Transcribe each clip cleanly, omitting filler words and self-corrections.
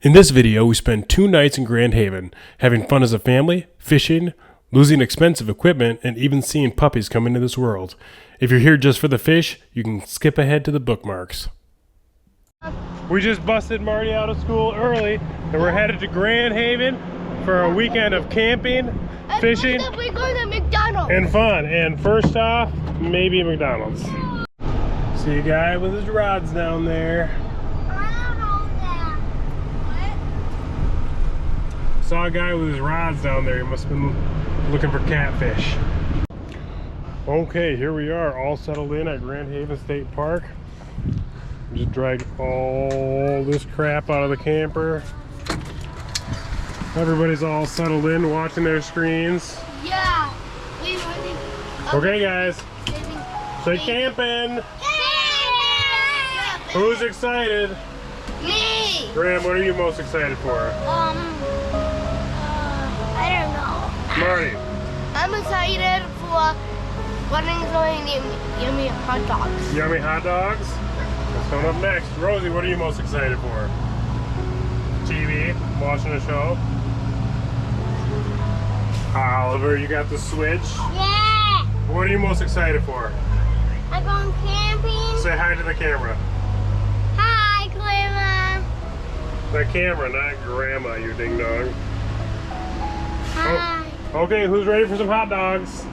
In this video, we spent 2 nights in Grand Haven, having fun as a family, fishing, losing expensive equipment, and even seeing puppies come into this world. If you're here just for the fish, you can skip ahead to the bookmarks. We just busted Marty out of school early, and we're headed to Grand Haven for a weekend of camping, fishing, we're going to McDonald's. and fun. And first off, maybe McDonald's. See a guy with his rods down there. Saw a guy with his rods down there. He must have been looking for catfish. Okay, here we are, all settled in at Grand Haven State Park. Just dragged all this crap out of the camper. Everybody's all settled in, watching their screens. Yeah. Okay, guys. Say camping. Who's excited? Me. Graham, what are you most excited for? I don't know. Marty. I'm excited for when it's going yummy hot dogs. Yummy hot dogs? That's coming up next. Rosie, what are you most excited for? TV, watching a show. Oliver, you got the Switch? Yeah. What are you most excited for? I'm going camping. Say hi to the camera. Hi, Grandma. The camera, not grandma, you ding dong. Hi. Oh, okay, who's ready for some hot dogs?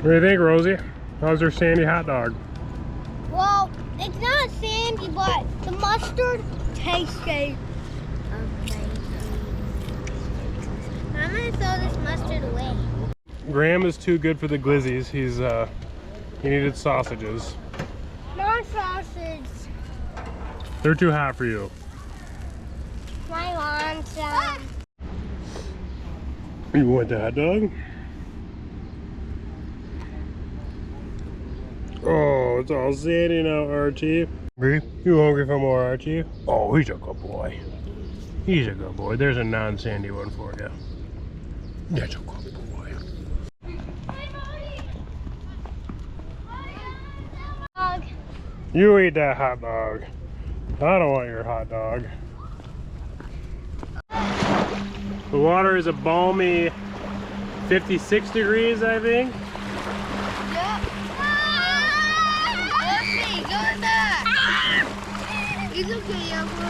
What do you think, Rosie? How's your sandy hot dog? Well, it's not sandy, but the mustard tastes good. Okay. I'm gonna throw this mustard away. Graham is too good for the glizzies. He needed sausages. More sausage. They're too hot for you. I want some. You want the hot dog? Oh, it's all sandy now, Archie. You hungry for more, Archie? Oh, he's a good boy. He's a good boy. There's a non-sandy one for you. That's a good boy. Dog. You eat that hot dog. I don't want your hot dog. The water is a balmy 56 degrees, I think. It's okay, Uncle.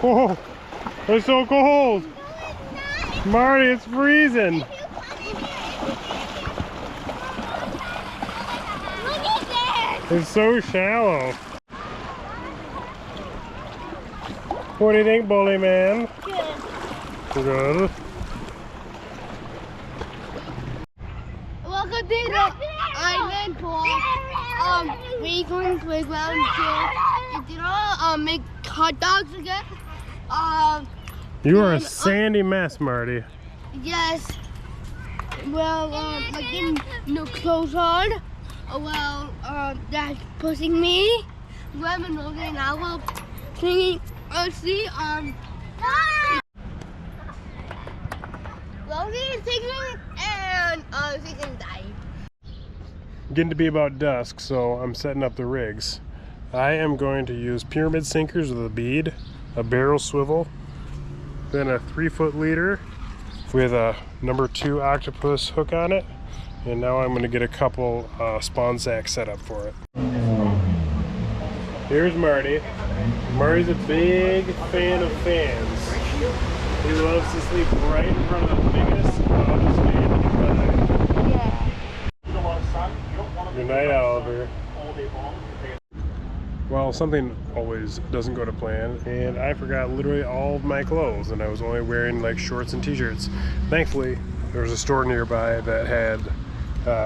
Oh, it's so cold. Marty, it's freezing. Look at this. It's so shallow. What do you think, bully man? Good. Welcome to the island Paul. We're going to playground to make hot dogs again. You are a sandy mess, Marty. Yes. Well, I getting no clothes on. That's pushing me. Grab another and I will singing. See, Logan is singing and she can die. Getting to be about dusk, so I'm setting up the rigs. I am going to use pyramid sinkers with a bead, a barrel swivel, then a 3-foot leader with a number 2 octopus hook on it, and now I'm going to get a couple spawn sacks set up for it. Here's Marty. Marty's a big fan of fans. He loves to sleep right in front of the biggest loudest fan he can find. Yeah. Good night, Oliver. Well, something always doesn't go to plan, and I forgot literally all of my clothes, and I was only wearing like shorts and t-shirts. Thankfully, there was a store nearby that had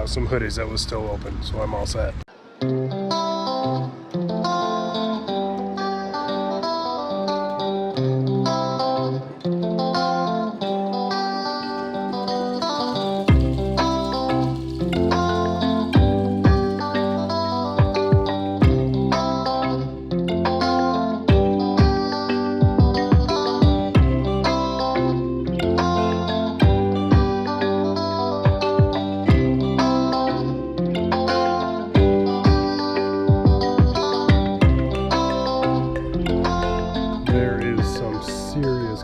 some hoodies that was still open, so I'm all set.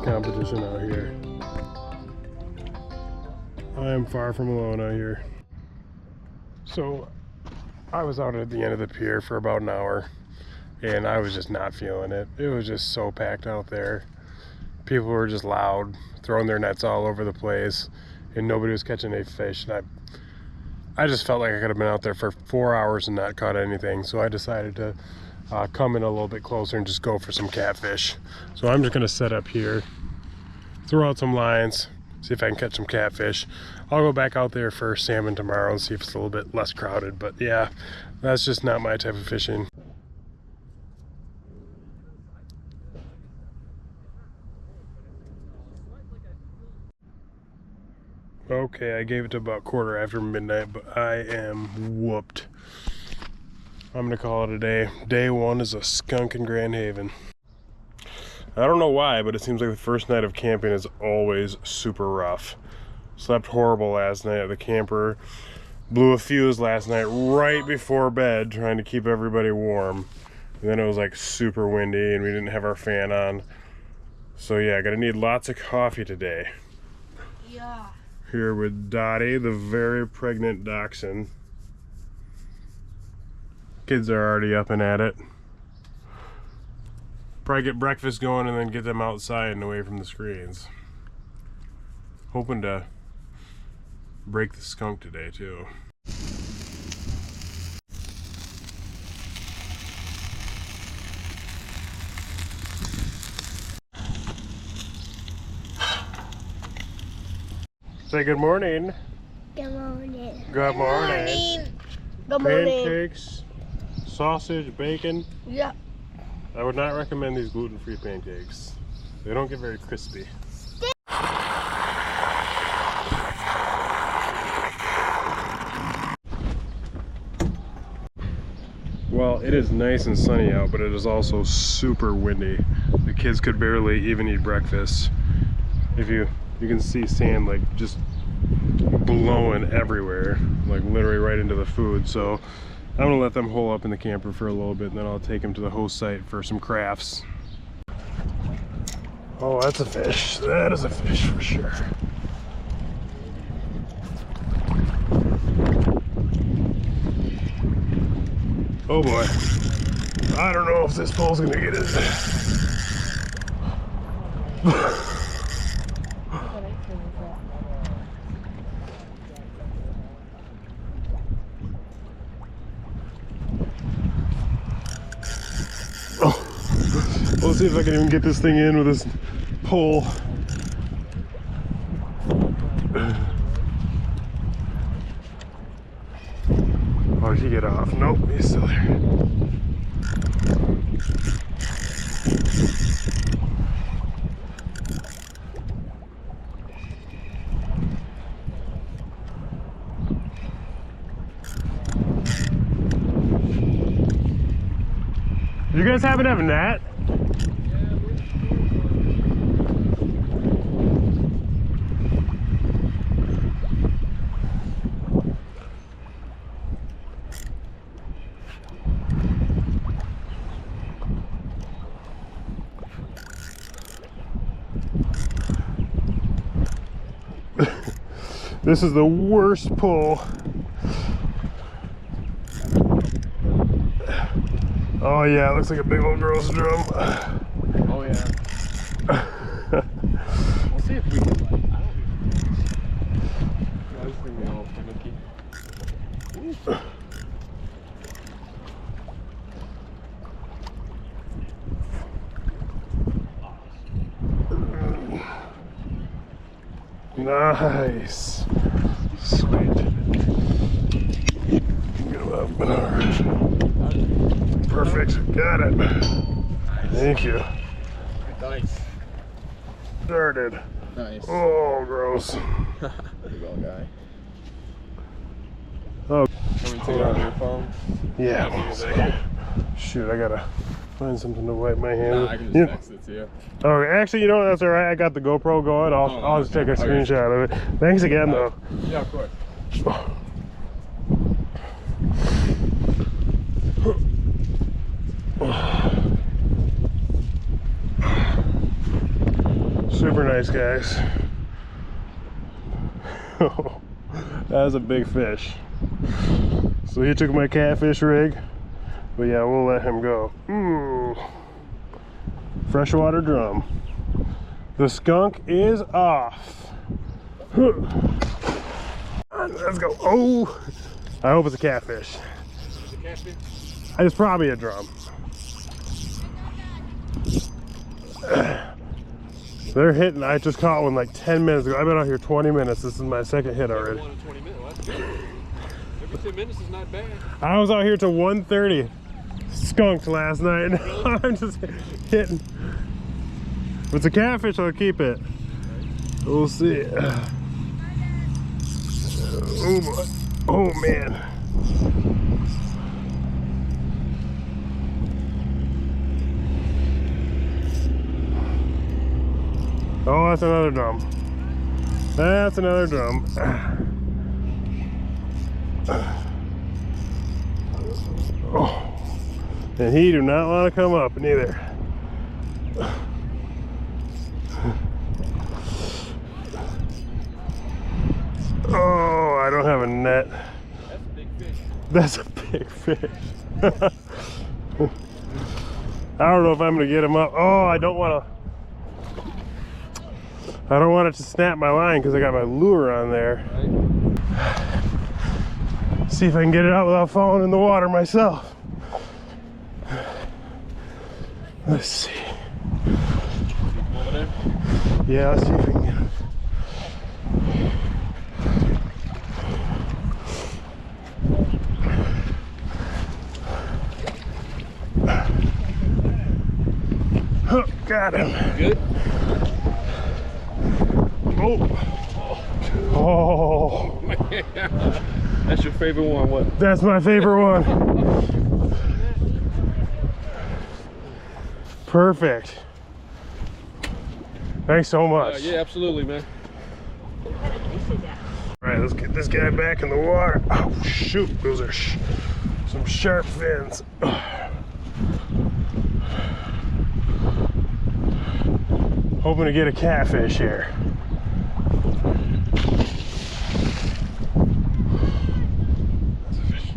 Competition out here. I am far from alone out here. So I was out at the end of the pier for about an hour and I was just not feeling it. It was just so packed out there. People were just loud, throwing their nets all over the place, and nobody was catching any fish. And I just felt like I could have been out there for 4 hours and not caught anything. So I decided to come in a little bit closer and just go for some catfish. So I'm just gonna set up here, throw out some lines, see if I can catch some catfish. I'll go back out there for salmon tomorrow and see if it's a little bit less crowded. But yeah, that's just not my type of fishing. Okay, I gave it to about midnight, but I am whooped. I'm gonna call it a day. Day one is a skunk in Grand Haven. I don't know why, but it seems like the first night of camping is always super rough. Slept horrible last night at the camper. Blew a fuse last night right before bed trying to keep everybody warm. And then it was like super windy and we didn't have our fan on. So yeah, gonna need lots of coffee today. Yeah. Here with Dottie, the very pregnant dachshund. Kids are already up and at it. Probably get breakfast going and then get them outside and away from the screens. Hoping to break the skunk today too. Say good morning. Good morning. Good morning. Good morning. Pancakes, sausage, bacon. Yeah. I would not recommend these gluten-free pancakes. They don't get very crispy. Well, it is nice and sunny out, but it is also super windy. The kids could barely even eat breakfast. If you can see sand like just blowing everywhere, like literally right into the food. So I'm gonna let them hole up in the camper for a little bit and then I'll take them to the host site for some crafts. Oh, that's a fish. That is a fish for sure. Oh boy. I don't know if this pole's gonna get it. Let's see if I can even get this thing in with this pole. Oh, did he get off? Nope, he's still there. You guys happen to have a net? This is the worst pull. Oh yeah, it looks like a big old gross drum. Oh yeah. We'll see if we can. I just think they're all finicky. Nice. Sweet. Perfect. Got it. Thank you. Nice. Started. Nice. Oh, gross. There you go, guy. Oh. Can we take it on your phone? Yeah, one second. Shoot, I gotta find something to wipe my hands. Nah, I can just text it to you. Oh, actually, you know what? That's all right. I got the GoPro going. I'll just take a screenshot of it. Thanks again, though. Yeah, of course. Super nice, guys. That was a big fish. So he took my catfish rig, but yeah, we'll let him go. Freshwater Drum. The skunk is off. Let's go. Oh, I hope it's a catfish. Is it catfish? It's probably a drum. They're hitting. I just caught one like 10 minutes ago. I've been out here 20 minutes. This is my second hit already. 1 in 20 minutes. Well, that's good. Every 10 minutes is not bad. I was out here till 1:30. Skunked last night. Really? I'm just hitting. If it's a catfish, I'll keep it. We'll see. Oh boy. Oh man. Oh, that's another drum. That's another drum. Oh. And he do not want to come up neither. Oh, I don't have a net. That's a big fish. That's a big fish. I don't know if I'm gonna get him up. Oh, I don't want it to snap my line because I got my lure on there. Right. See if I can get it out without falling in the water myself. Let's see. Over there? Yeah, let's see if we can get it. Oh, got him. Good? Oh, That's your favorite one, what? that's my favorite one. Perfect. Thanks so much. Yeah, absolutely, man. All right, let's get this guy back in the water. Oh, shoot, those are some sharp fins. Hoping to get a catfish here. That's a fish.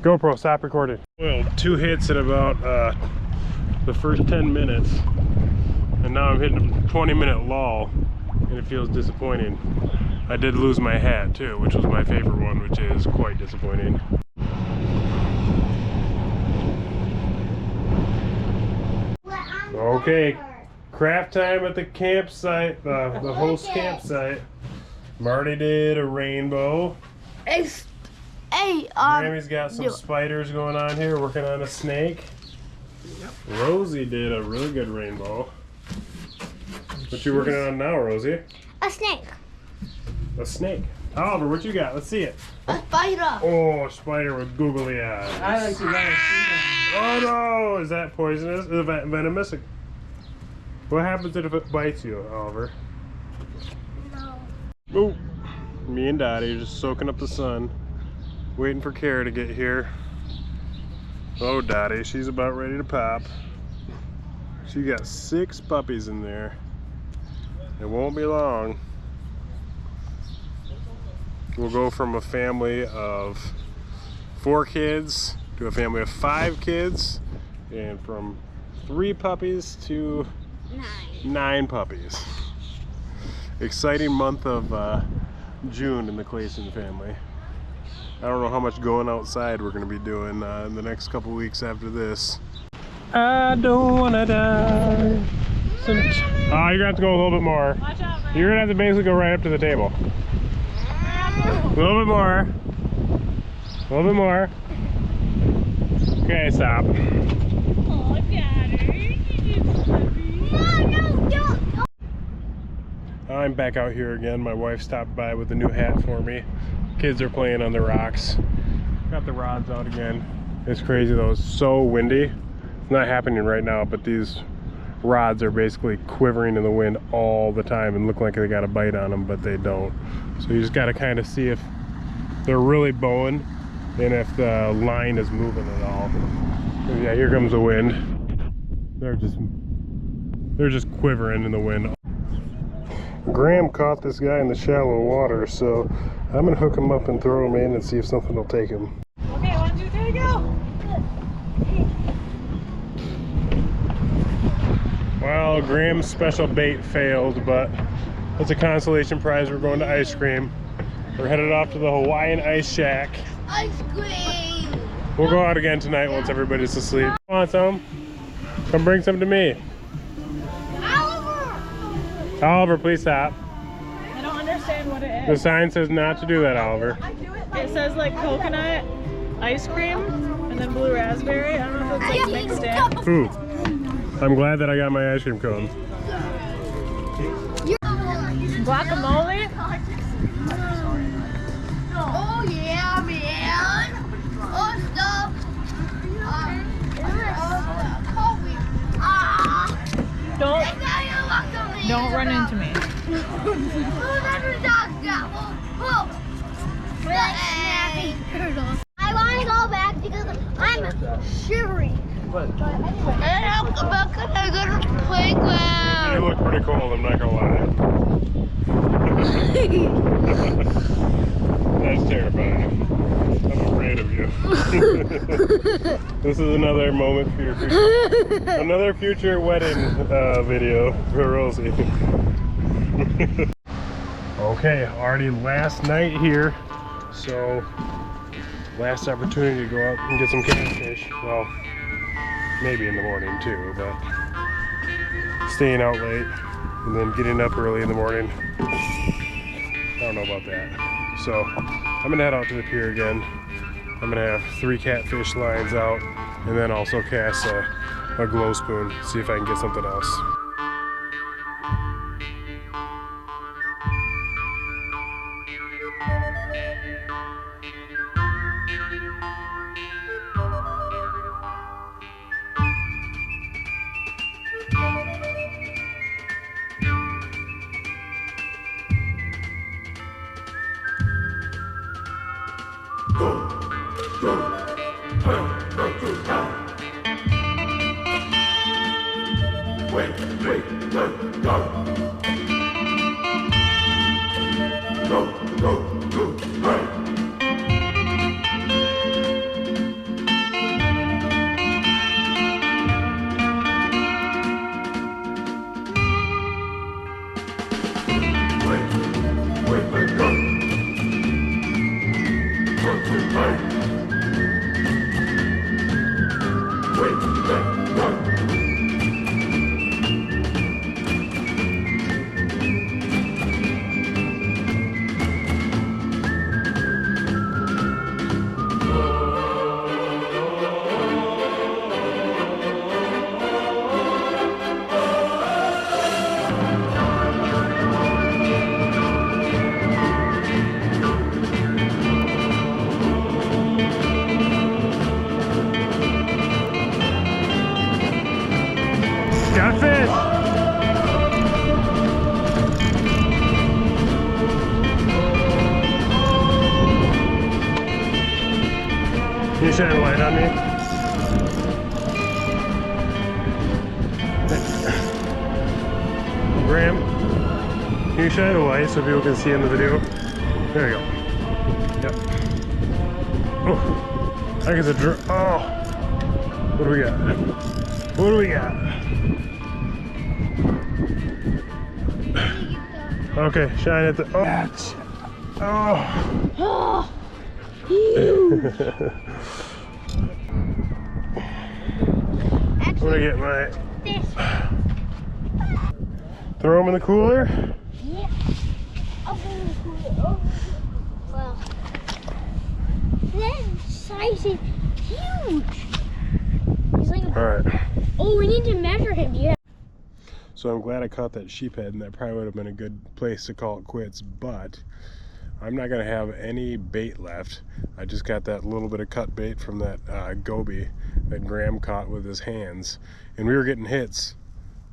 GoPro, stop recording. Well, 2 hits in about the first 10 minutes. And now I'm hitting a 20-minute lull, and it feels disappointing. I did lose my hat too, which was my favorite one, which is quite disappointing. Okay, craft time at the campsite, the host campsite. Marty did a rainbow. Grammy's got some spiders going on here, working on a snake. Rosie did a really good rainbow. What you working on now, Rosie? A snake. A snake. Oliver, what you got? Let's see it. A spider. Oh, a spider with googly eyes. I like to let it see Oh no! Is that poisonous? Is it venomous? What happens if it bites you, Oliver? No. Oh, me and Dottie are just soaking up the sun, waiting for Kara to get here. Oh, Dottie, she's about ready to pop. She got 6 puppies in there. It won't be long. We'll go from a family of 4 kids to a family of 5 kids, and from 3 puppies to 9 puppies. Exciting month of June in the Clayson family. I don't know how much going outside we're going to be doing in the next couple weeks after this. I don't want to die. You're going to have to go a little bit more. Watch out, man. You're going to have to basically go right up to the table. A little bit more. A little bit more. Okay, stop. Oh, Daddy. No, don't. I'm back out here again. My wife stopped by with a new hat for me. Kids are playing on the rocks. Got the rods out again. It's crazy though, it's so windy. It's not happening right now, but these rods are basically quivering in the wind all the time and look like they got a bite on them, but they don't. So you just got to kind of see if they're really bowing and if the line is moving at all. Yeah, here comes the wind. They're just quivering in the wind. Graham caught this guy in the shallow water, so I'm gonna hook him up and throw him in and see if something will take him. Okay, 1, 2, 3, go. Well, Graham's special bait failed, but it's a consolation prize. We're going to ice cream. We're headed off to the Hawaiian Ice Shack. Ice cream. We'll go out again tonight once everybody's asleep. Want some? Come bring some to me. Oliver. Oliver, please stop. I don't understand what it The is. sign says not to do that, Oliver. It says like coconut ice cream and then blue raspberry. I don't know if it's like mixed in. Ooh, I'm glad that I got my ice cream cone. Guacamole? Oh yeah, man. Oh stuff. Don't run into me. I want to go back because I'm shivering. And I'm about to go to the playground. You look pretty cold, I'm not gonna lie. That's terrifying. I'm afraid of you. This is another moment for your future, another future wedding video for Rosie. Okay, already last night here, so last opportunity to go out and get some catfish. Well, maybe in the morning too, but staying out late and then getting up early in the morning, I don't know about that. So I'm gonna head out to the pier again. I'm gonna have 3 catfish lines out and then also cast a glow spoon, see if I can get something else. Got a fish! Can you shine a light on me? Graham, can you shine a light so people can see in the video? There you go. Yep. Oh, I think it's a oh. What do we got? What do we got? Okay, shine at the. Oh. Oh. I'm gonna get my. Throw them in the cooler. Yeah. I'll put it in the cooler. Oh. Well. Then. size is huge. He's like, All right. oh, we need to measure him. Yeah. So I'm glad I caught that sheephead, and that probably would have been a good place to call it quits, but I'm not gonna have any bait left. I just got that little bit of cut bait from that goby that Graham caught with his hands, and we were getting hits.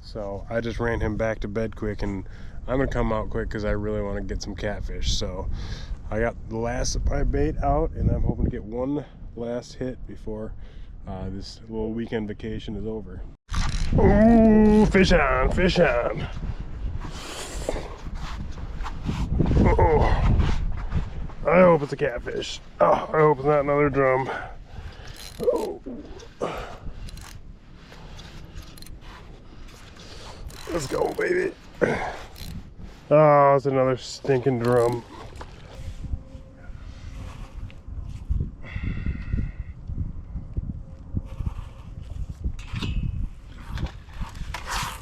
So I just ran him back to bed quick, and I'm gonna come out quick because I really want to get some catfish. So I got the last of my bait out, and I'm hoping to get one last hit before this little weekend vacation is over. Ooh, fish on, fish on. Oh, I hope it's a catfish. Oh, I hope it's not another drum. Oh. Let's go, baby. Oh, it's another stinking drum.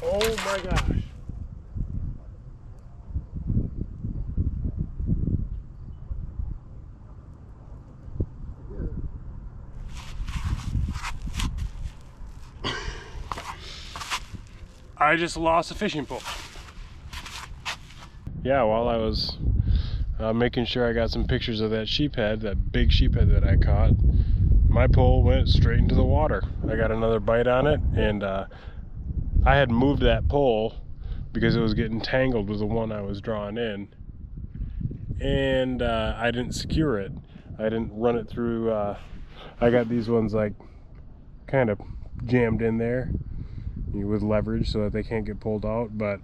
Oh my gosh. I just lost a fishing pole. Yeah, while I was making sure I got some pictures of that sheephead, that big sheephead that I caught, my pole went straight into the water. I got another bite on it, and I had moved that pole because it was getting tangled with the one I was drawing in, and I didn't secure it. I didn't run it through. I got these ones like kind of jammed in there with leverage so that they can't get pulled out, but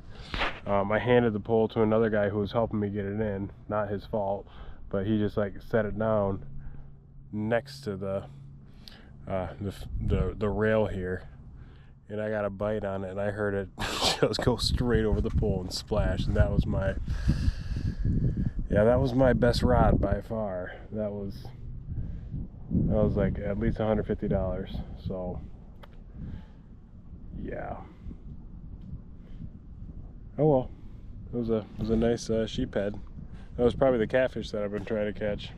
I handed the pole to another guy who was helping me get it in. Not his fault, but he just like set it down next to the rail here, and I got a bite on it, and I heard it just go straight over the pole and splash, and that was my best rod by far. That was like at least $150. So yeah. Oh well, it was a nice sheephead. That was probably the catfish that I've been trying to catch.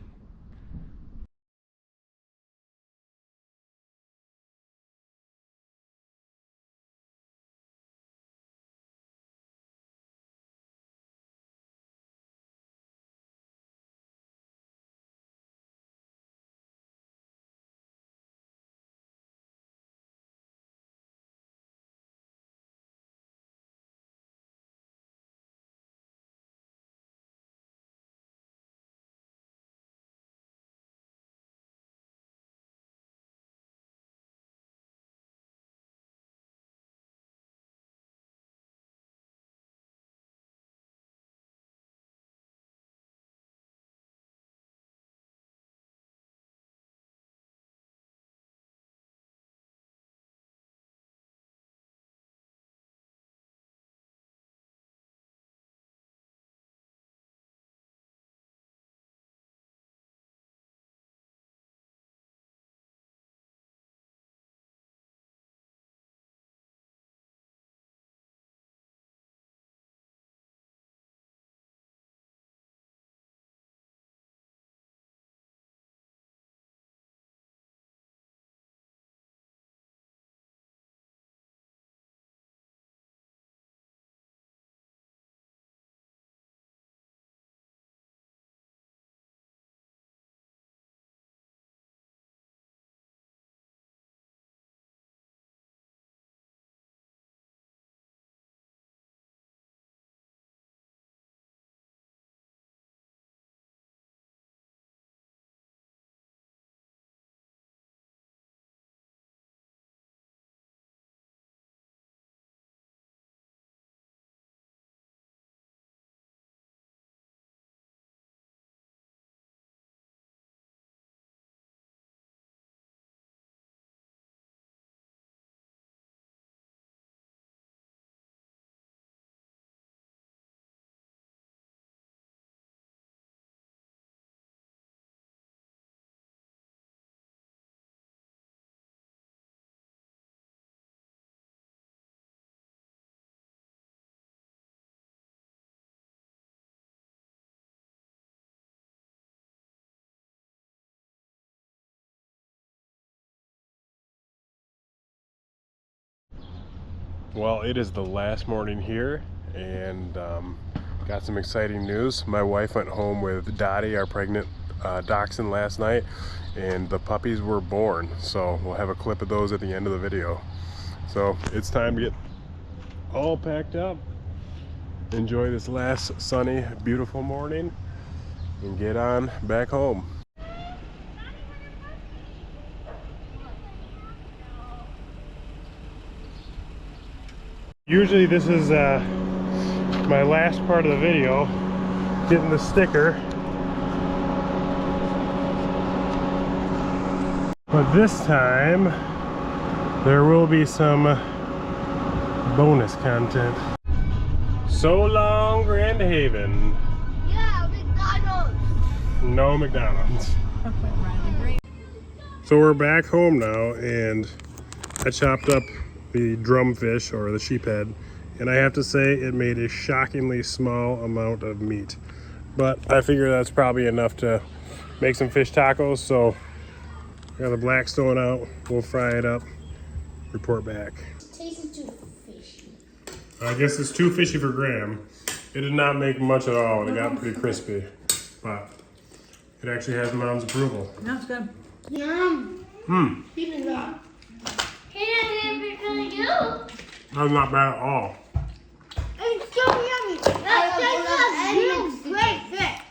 Well, it is the last morning here, and got some exciting news. My wife went home with Dottie, our pregnant dachshund, last night, and the puppies were born. So we'll have a clip of those at the end of the video. So it's time to get all packed up, enjoy this last sunny, beautiful morning, and get on back home. Usually this is my last part of the video, getting the sticker. But this time, there will be some bonus content. So long, Grand Haven. Yeah, McDonald's. No McDonald's. So we're back home now, and I chopped up the drumfish, or the sheephead, and I have to say it made a shockingly small amount of meat, but I figure that's probably enough to make some fish tacos. So got the Blackstone out, we'll fry it up, report back. Tastes too fishy. I guess it's too fishy for Graham. It did not make much at all, and it got pretty crispy, but it actually has Mom's approval. No, it's good. Yum. Even that. That's not bad at all. It's so yummy. That's great fish.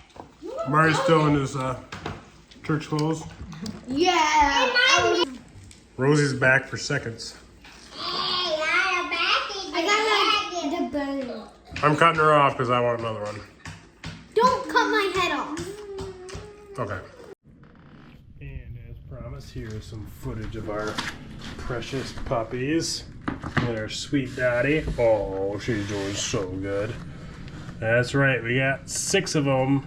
Marty's still in his church clothes. Yeah. Rosie's back for seconds. I got the burger. I'm cutting her off because I want another one. Don't cut my head off. Okay. And as promised, here's some footage of our precious puppies and our sweet Dottie. Oh, she's doing so good. That's right, we got 6 of them.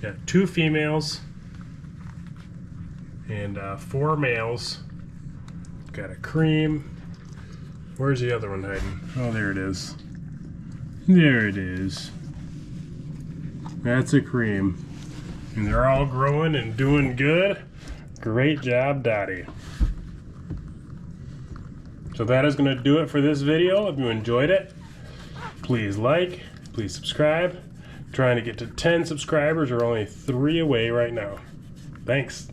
Got 2 females and 4 males. Got a cream. Where's the other one hiding? Oh, there it is. There it is. That's a cream. And they're all growing and doing good. Great job, Dottie. So that is going to do it for this video. If you enjoyed it, please like, please subscribe. Trying to get to 10 subscribers. We're only 3 away right now. Thanks.